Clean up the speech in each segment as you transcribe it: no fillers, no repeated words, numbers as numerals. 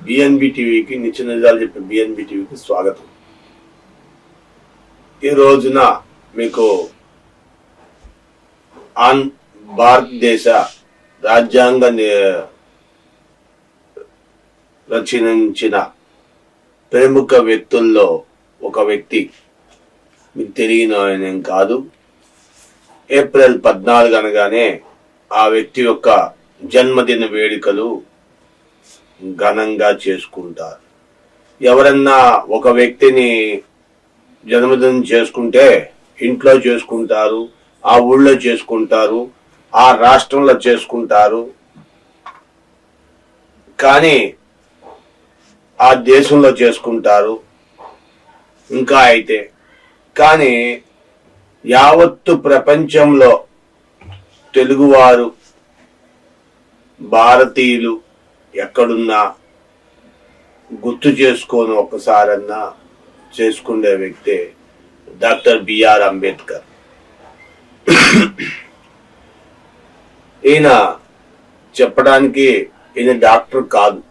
BNB టీవీకి నిత్య నిజాలు చెప్పే బిఎన్బి టీవీకి స్వాగతం. ఈ రోజున మీకు భారతదేశ రాజ్యాంగ రచించిన ప్రముఖ వ్యక్తుల్లో ఒక వ్యక్తి, మీకు తెలియని ఆయన కాదు. ఏప్రిల్ 14 అనగానే ఆ వ్యక్తి యొక్క జన్మదిన వేడుకలు ఘనంగా చేసుకుంటారు. ఎవరన్నా ఒక వ్యక్తిని జన్మదినం చేసుకుంటే ఇంట్లో చేసుకుంటారు, ఆ ఊళ్ళో చేసుకుంటారు, ఆ రాష్ట్రంలో చేసుకుంటారు, కానీ ఆ దేశంలో చేసుకుంటారు. ఇంకా అయితే కానీ యావత్తు ప్రపంచంలో తెలుగువారు, భారతీయులు ఎక్కడున్నా గుర్తు చేసుకొని ఒక్కసారన్నా చేసుకునే వ్యక్తే డాక్టర్ బిఆర్ అంబేద్కర్. ఈయన చెప్పడానికి ఈయన డాక్టర్ కాదు,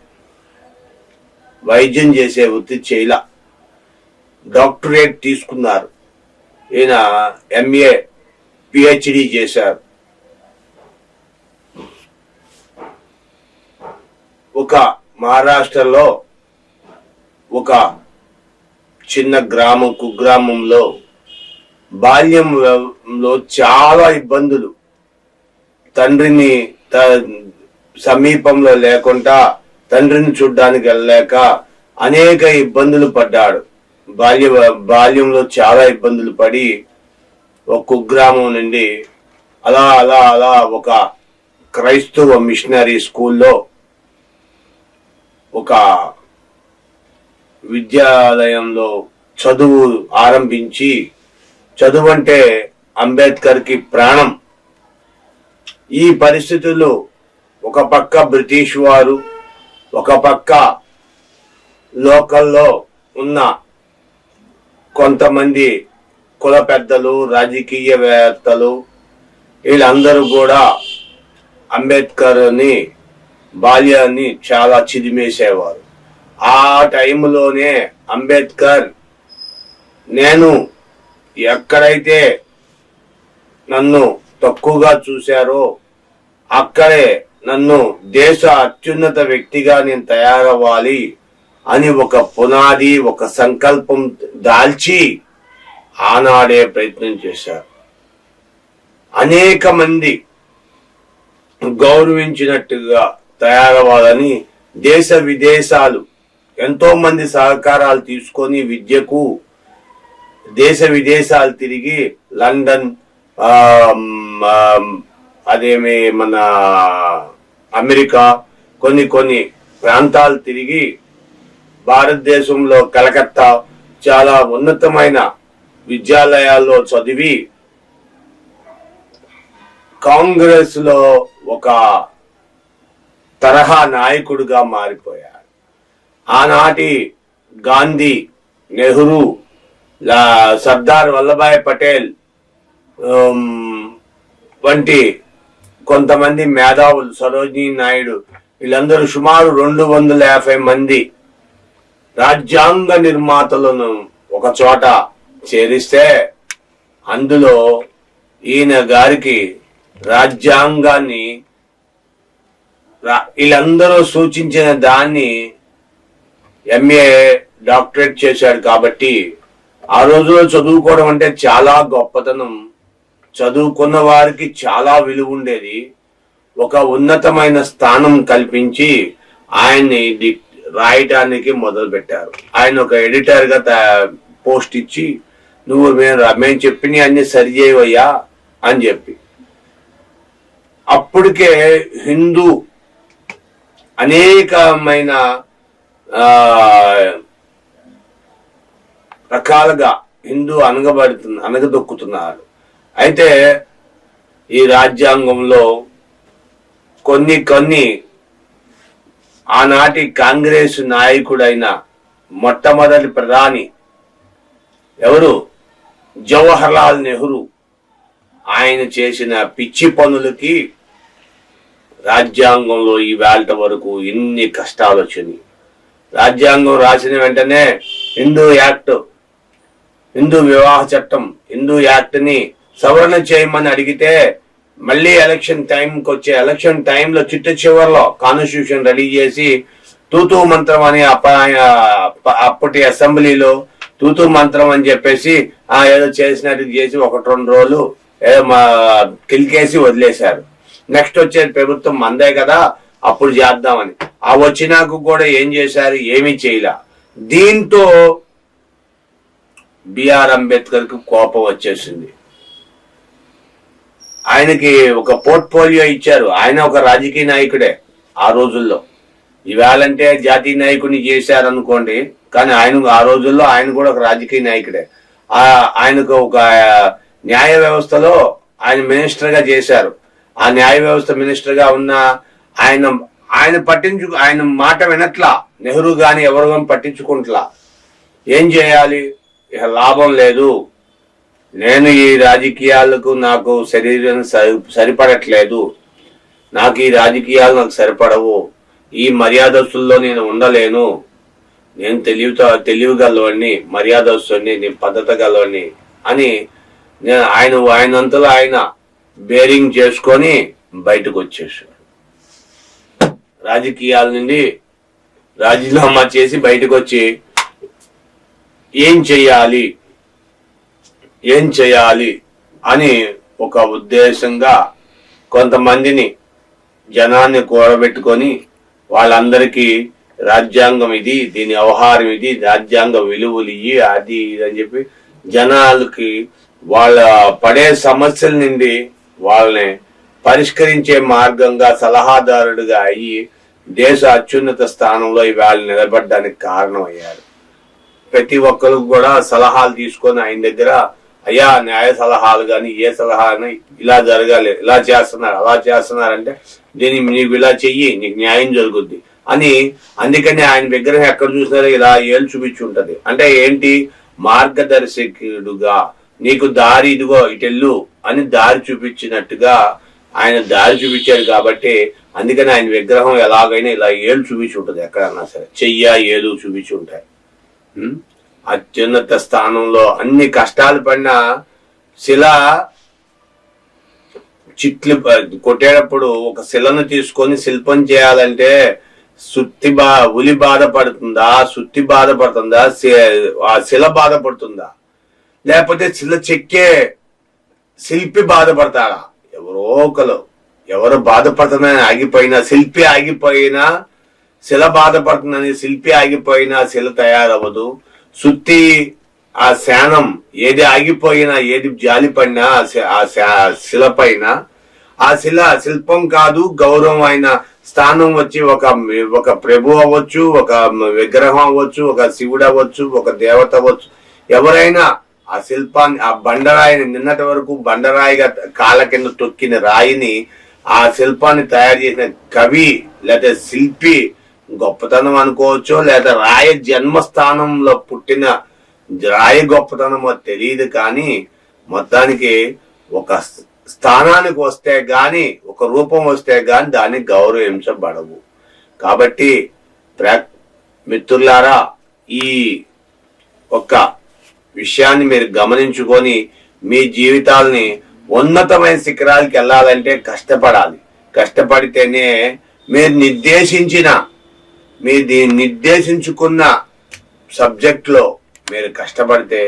వైద్యం చేసే వృత్తి చేయలా, డాక్టరేట్ తీసుకున్నారు. ఈయన ఎంఏ పిహెచ్డి చేశారు. ఒక మహారాష్ట్రలో ఒక చిన్న గ్రామం, కుగ్రామంలో బాల్యంలో చాలా ఇబ్బందులు, తండ్రిని సమీపంలో లేకుండా తండ్రిని చూడ్డానికి వెళ్ళలేక అనేక ఇబ్బందులు పడ్డాడు. బాల్యంలో చాలా ఇబ్బందులు పడి ఒక కుగ్రామం నుండి అలా అలా అలా ఒక క్రైస్తవ మిషనరీ స్కూల్లో ఒక విద్యాలయంలో చదువు ఆరంభించి, చదువు అంటే అంబేద్కర్ కి ప్రాణం. ఈ పరిస్థితుల్లో ఒక పక్క బ్రిటిష్ వారు, ఒక పక్క లోకల్లో ఉన్న కొంతమంది కుల పెద్దలు, రాజకీయవేత్తలు, వీళ్ళందరూ కూడా అంబేద్కర్ ని బాల్యాన్ని చాలా చిదిమేసేవారు. ఆ టైంలోనే అంబేద్కర్, నేను ఎక్కడైతే నన్ను తక్కువగా చూశారో అక్కడే నన్ను దేశ అత్యున్నత వ్యక్తిగా నేను తయారవ్వాలి అని ఒక పునాది, ఒక సంకల్పం దాల్చి ఆనాడే ప్రయత్నం చేశారు. అనేక మంది గౌరవించినట్టుగా తయారవ్వాలని దేశ విదేశాలు ఎంతో మంది సహకారాలు తీసుకొని విద్యకు దేశ విదేశాలు తిరిగి, లండన్, అదేమి మన అమెరికా, కొన్ని ప్రాంతాలు తిరిగి భారతదేశంలో కలకత్తా చాలా ఉన్నతమైన విద్యాలయాల్లో చదివి కాంగ్రెస్ లో ఒక తరహా నాయకుడిగా మారిపోయారు. ఆనాటి గాంధీ, నెహ్రూ, సర్దార్ వల్లభాయ్ పటేల్ వంటి కొంతమంది మేధావులు, సరోజినీ నాయుడు, వీళ్ళందరూ సుమారు 250 మంది రాజ్యాంగ నిర్మాతలను ఒక చోట చేరిస్తే అందులో ఈయన గారికి రాజ్యాంగాన్ని వీళ్ళందరూ సూచించిన దాన్ని ఎంఏ డాక్టరేట్ చేశాడు. కాబట్టి ఆ రోజులో చదువుకోవడం అంటే చాలా గొప్పతనం, చదువుకున్న వారికి చాలా విలువ ఉండేది. ఒక ఉన్నతమైన స్థానం కల్పించి ఆయన్ని రాయటానికి మొదలు పెట్టారు. ఆయన ఒక ఎడిటర్ గా పోస్ట్ ఇచ్చి, నువ్వు మేము చెప్పిన అన్ని సరి చేయవయ్యా అని చెప్పి, అప్పటికే హిందూ అనేకమైన రకాలుగా హిందూ అనగదొక్కుతున్నారు. అయితే ఈ రాజ్యాంగంలో కొన్ని ఆనాటి కాంగ్రెస్ నాయకుడైన మొట్టమొదటి ప్రధాని ఎవరు, జవహర్లాల్ నెహ్రూ, ఆయన చేసిన పిచ్చి పనులకి రాజ్యాంగంలో ఈవేళ వరకు ఎన్ని కష్టాలు వచ్చినాయి. రాజ్యాంగం రాసిన వెంటనే హిందూ యాక్ట్, హిందూ వివాహ చట్టం, హిందూ యాక్ట్ ని సవరణ చేయమని అడిగితే మళ్ళీ ఎలక్షన్ టైంకి వచ్చే ఎలక్షన్ టైంలో చిట్ట చివరిలో కాన్స్టిట్యూషన్ రెడీ చేసి తూతూ మంత్రం అని అప్పటి అసెంబ్లీలో తూతూ మంత్రం అని చెప్పేసి ఏదో చేసినట్టు చేసి 1-2 రోజులు ఏదో కిలికేసి వదిలేశారు. నెక్స్ట్ వచ్చే ప్రభుత్వం మందే కదా అప్పుడు చేద్దామని వచ్చినాక కూడా ఏం చేశారు? ఏమీ చేయలే. దీంతో బిఆర్ అంబేద్కర్ కు కోపం వచ్చేసింది. ఆయనకి ఒక పోర్ట్ఫోలియో ఇచ్చారు. ఆయన ఒక రాజకీయ నాయకుడే ఆ రోజుల్లో. ఇవాళంటే జాతీయ నాయకుడిని చేశారనుకోండి, కానీ ఆ రోజుల్లో ఆయన కూడా ఒక రాజకీయ నాయకుడే. ఆయనకు ఒక న్యాయ వ్యవస్థలో ఆయన మినిస్టర్ గా చేశారు. ఆ న్యాయ వ్యవస్థ మినిస్టర్ గా ఉన్న ఆయన మాట వినట్లా. నెహ్రూ గాని ఎవరు గాని పట్టించుకుంటలా. ఏం చేయాలి? ఇక లాభం లేదు, నేను ఈ రాజకీయాలకు నాకు శరీరం సరిపడట్లేదు, నాకు ఈ రాజకీయాలు నాకు సరిపడవు, ఈ మర్యాదస్తుల్లో నేను ఉండలేను, నేను తెలివిగలవాడిని, మర్యాదస్తుని, నేను పద్ధతి గలవాడిని అని ఆయనంతలో ఆయన బేరింగ్ చేసుకొని బయటకు వచ్చేసాడు. రాజకీయాల నుండి రాజీనామా చేసి బయటకు వచ్చి ఏం చెయ్యాలి అని ఒక ఉద్దేశంగా కొంతమందిని జనాన్ని కూడబెట్టుకొని వాళ్ళందరికీ రాజ్యాంగం ఇది, దీని వ్యవహారం ఇది, రాజ్యాంగ విలువలు ఇవి, అది ఇది అని చెప్పి జనాలకి వాళ్ళ పడే సమస్యల నుండి వాళ్ళని పరిష్కరించే మార్గంగా సలహాదారుడిగా అయ్యి దేశ అత్యున్నత స్థానంలో ఇవాళ నిలబడడానికి కారణమయ్యారు. ప్రతి ఒక్కరు కూడా సలహాలు తీసుకొని ఆయన దగ్గర, అయ్యా న్యాయ సలహాలు కానీ ఏ సలహాని ఇలా జరగాలి, ఇలా చేస్తున్నారు, అలా చేస్తున్నారంటే దీన్ని నీకు ఇలా చెయ్యి, నీకు న్యాయం జరుగుద్ది అని. అందుకని ఆయన విగ్రహం ఎక్కడ చూసినారో ఇలా ఏళ్ళు చూపించి ఉంటది. అంటే ఏంటి? మార్గదర్శకుడుగా నీకు దారి ఇదిగో ఇటెల్లు అని దారి చూపించినట్టుగా ఆయన దారి చూపించారు. కాబట్టి అందుకని ఆయన విగ్రహం ఎలాగైనా ఇలా ఏళ్ళు చూపించి ఉంటుంది. ఎక్కడన్నా సరే ఏలు చూపించి ఉంటాయి. అత్యున్నత స్థానంలో అన్ని కష్టాలు పడిన శిల చిట్లు కొట్టేటప్పుడు ఒక శిలను తీసుకొని శిల్పం చేయాలంటే ఉలి బాధపడుతుందా, సుత్తి బాధపడుతుందా, ఆ శిల బాధపడుతుందా, లేకపోతే శిల చెక్కే శిల్పి బాధపడతాడా? ఎవరు బాధపడుతుందని ఆగిపోయినా, శిల్పి ఆగిపోయినా శిల బాధపడుతుందని, శిల్పి ఆగిపోయినా శిల తయారవ్వదు. సుత్తి ఆ శానం ఏది ఆగిపోయినా, ఏది జాలిపడినా ఆ శిల పైన, ఆ శిల్పం కాదు, గౌరవం అయిన స్థానం వచ్చి ఒక ప్రభు అవ్వచ్చు, ఒక విగ్రహం అవ్వచ్చు, ఒక శివుడు అవ్వచ్చు, ఒక దేవత అవ్వచ్చు, ఎవరైనా ఆ శిల్పాన్ని, ఆ బండరాయిని, నిన్నటి వరకు బండరాయిగా కాళ్ళ కింద తొక్కిన రాయిని, ఆ శిల్పాన్ని తయారు చేసిన కవి లేదా శిల్పి గొప్పతనం అనుకోవచ్చు, లేదా రాయ జన్మస్థానంలో పుట్టిన రాయి గొప్పతనమో తెలియదు. కానీ మొత్తానికి ఒక స్థానానికి వస్తే గాని, ఒక రూపం వస్తే గాని దాన్ని గౌరవించబడవు. కాబట్టి మిత్రులారా, ఈ ఒక్క విషయాన్ని మీరు గమనించుకొని మీ జీవితాలని ఉన్నతమైన శిఖరాలకి వెళ్ళాలంటే కష్టపడాలి. కష్టపడితేనే మీరు నిర్దేశించుకున్న సబ్జెక్ట్ లో మీరు కష్టపడితే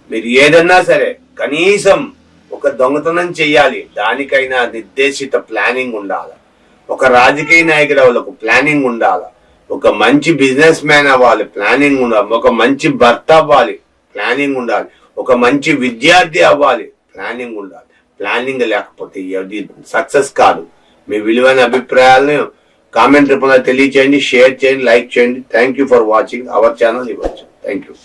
మీరు ఏదన్నా సరే కనీసం ఒక దొంగతనం చెయ్యాలి, దానికైనా నిర్దేశిత ప్లానింగ్ ఉండాలి. ఒక రాజకీయ నాయకుడు అవ్వాలి, ఒక ప్లానింగ్ ఉండాలి. ఒక మంచి బిజినెస్ మ్యాన్ అవ్వాలి, ప్లానింగ్ ఉండాలి. ఒక మంచి భర్త అవ్వాలి, ప్లానింగ్ ఉండాలి. ఒక మంచి విద్యార్థి అవ్వాలి, ప్లానింగ్ ఉండాలి. ప్లానింగ్ లేకపోతే అది సక్సెస్ కాదు. మీ విలువైన అభిప్రాయాలను కామెంట్ రూపంలో తెలియచేయండి, షేర్ చేయండి, లైక్ చేయండి. Thank you for watching our channel. ఇవ్వచ్చు. Thank you.